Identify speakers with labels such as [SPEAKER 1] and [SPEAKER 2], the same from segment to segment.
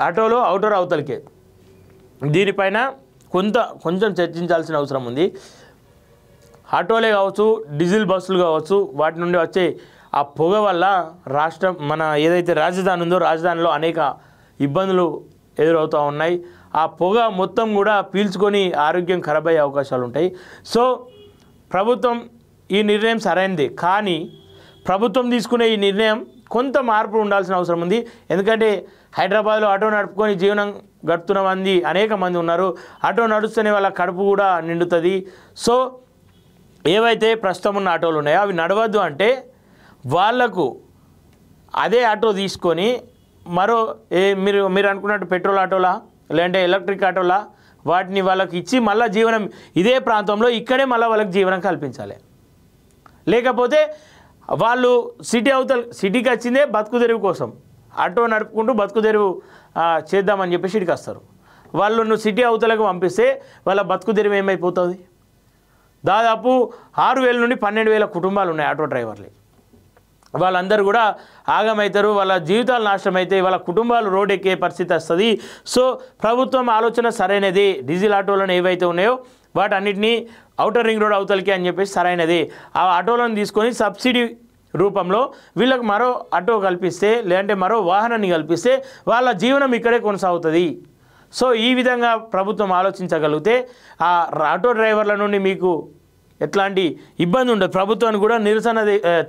[SPEAKER 1] ఆటోలో అవుటర్ అవతలికే. దీనిపైన కొంచెం చర్చించాల్సిన అవసరం ఉంది. ఆటోలే కావచ్చు, డీజిల్ బస్సులు కావచ్చు, వాటి నుండి వచ్చే ఆ పొగ వల్ల రాష్ట్రం మన ఏదైతే రాజధాని ఉందో రాజధానిలో అనేక ఇబ్బందులు ఎదురవుతూ ఉన్నాయి. ఆ పొగ మొత్తం కూడా పీల్చుకొని ఆరోగ్యం ఖరాబ్ అయ్యే అవకాశాలు ఉంటాయి. సో ప్రభుత్వం ఈ నిర్ణయం సరైనది, కానీ ప్రభుత్వం తీసుకునే ఈ నిర్ణయం కొంత మార్పు ఉండాల్సిన అవసరం ఉంది. ఎందుకంటే హైదరాబాద్లో ఆటో నడుపుకొని జీవనం గడుపుతున్న అనేక మంది ఉన్నారు. ఆటో నడుస్తూనే వాళ్ళ కడుపు కూడా నిండుతుంది. సో ఏవైతే ప్రస్తుతం ఉన్న ఆటోలు ఉన్నాయో అవి నడవద్దు అంటే వాళ్లకు అదే ఆటో తీసుకొని మరో మీరు అనుకున్నట్టు పెట్రోల్ ఆటోలా లేదంటే ఎలక్ట్రిక్ ఆటోలా వాటిని వాళ్ళకి ఇచ్చి మళ్ళీ జీవనం ఇదే ప్రాంతంలో ఇక్కడే మళ్ళీ వాళ్ళకి జీవనం కల్పించాలి. లేకపోతే వాళ్ళు సిటీకి వచ్చిందే బతుకు తెరువు కోసం, ఆటో నడుపుకుంటూ బతుకు తెరువు చేద్దామని చెప్పేసి ఇక్కడికి వస్తారు. వాళ్ళు నువ్వు సిటీ అవతలకు పంపిస్తే వాళ్ళ బతుకు తెరువు ఏమైపోతుంది? దాదాపు 6,000 నుండి 12,000 కుటుంబాలు ఉన్నాయి ఆటో డ్రైవర్లు. వాళ్ళందరూ కూడా ఆగమవుతారు, వాళ్ళ జీవితాలు నాశనం అవుతాయి, వాళ్ళ కుటుంబాలు రోడ్ ఎక్కే పరిస్థితి వస్తుంది. సో ప్రభుత్వం ఆలోచన సరైనది. డీజిల్ ఆటోలను ఏవైతే ఉన్నాయో వాటన్నిటినీ ఔటర్ రింగ్ రోడ్ అవతలికి అని చెప్పేసి సరైనది. ఆ ఆటోలను తీసుకొని సబ్సిడీ రూపంలో వీళ్ళకి మరో ఆటో కల్పిస్తే లేదంటే మరో వాహనాన్ని కల్పిస్తే వాళ్ళ జీవనం ఇక్కడే కొనసాగుతుంది. సో ఈ విధంగా ప్రభుత్వం ఆలోచించగలిగితే ఆ ఆటో డ్రైవర్ల నుండి మీకు ఎట్లాంటి ఇబ్బంది ఉండదు. ప్రభుత్వానికి కూడా నిరసన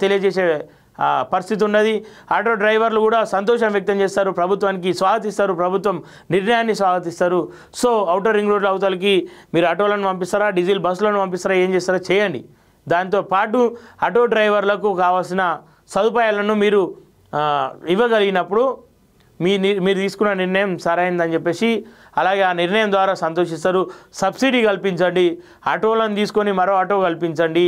[SPEAKER 1] తెలియజేసే పరిస్థితి ఉన్నది. ఆటో డ్రైవర్లు కూడా సంతోషం వ్యక్తం చేస్తారు, ప్రభుత్వానికి స్వాగతిస్తారు, ప్రభుత్వం నిర్ణయాన్ని స్వాగతిస్తారు. సో ఔటర్ రింగ్ రోడ్ల అవతలకి మీరు ఆటోలను పంపిస్తారా, డీజిల్ బస్సులను పంపిస్తారా, ఏం చేస్తారా చేయండి. దాంతోపాటు ఆటో డ్రైవర్లకు కావాల్సిన సదుపాయాలను మీరు ఇవ్వగలిగినప్పుడు మీరు తీసుకున్న నిర్ణయం సరైనదని చెప్పేసి అలాగే ఆ నిర్ణయం ద్వారా సంతోషిస్తారు. సబ్సిడీ కల్పించండి, ఆటోలను తీసుకొని మరో ఆటో కల్పించండి.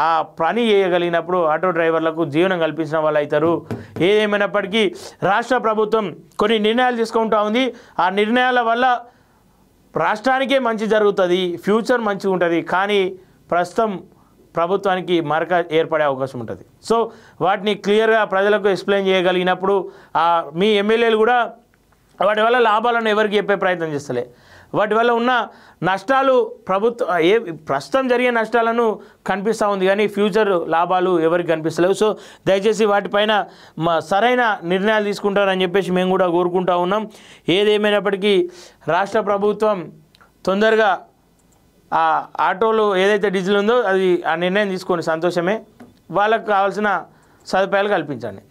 [SPEAKER 1] ఆ పని చేయగలిగినప్పుడు ఆటో డ్రైవర్లకు జీవనం కల్పించిన వాళ్ళు అవుతారు. ఏదేమైనప్పటికీ రాష్ట్ర ప్రభుత్వం కొన్ని నిర్ణయాలు తీసుకుంటూ ఉంది. ఆ నిర్ణయాల వల్ల రాష్ట్రానికే మంచి జరుగుతుంది, ఫ్యూచర్ మంచిగా ఉంటుంది. కానీ ప్రస్తుతం ప్రభుత్వానికి మరక ఏర్పడే అవకాశం ఉంటుంది. సో వాటిని క్లియర్గా ప్రజలకు ఎక్స్ప్లెయిన్ చేయగలిగినప్పుడు మీ ఎమ్మెల్యేలు కూడా వాటి వల్ల లాభాలను ఎవరికి చెప్పే ప్రయత్నం చేస్తలే. వాటి వల్ల ఉన్న నష్టాలు ప్రస్తుతం జరిగే నష్టాలను కనిపిస్తూ ఉంది, కానీ ఫ్యూచర్ లాభాలు ఎవరికి కనిపిస్తలేవు. సో దయచేసి వాటిపైన సరైన నిర్ణయాలు తీసుకుంటారని చెప్పేసి మేము కూడా కోరుకుంటూ ఉన్నాం. ఏదేమైనప్పటికీ రాష్ట్ర ప్రభుత్వం తొందరగా ఆ ఆటోలు ఏదైతే డీజిల్ ఉందో అది ఆ నిర్ణయం తీసుకొని సంతోషమే. వాళ్ళకు కావాల్సిన సదుపాయాలు కల్పించండి.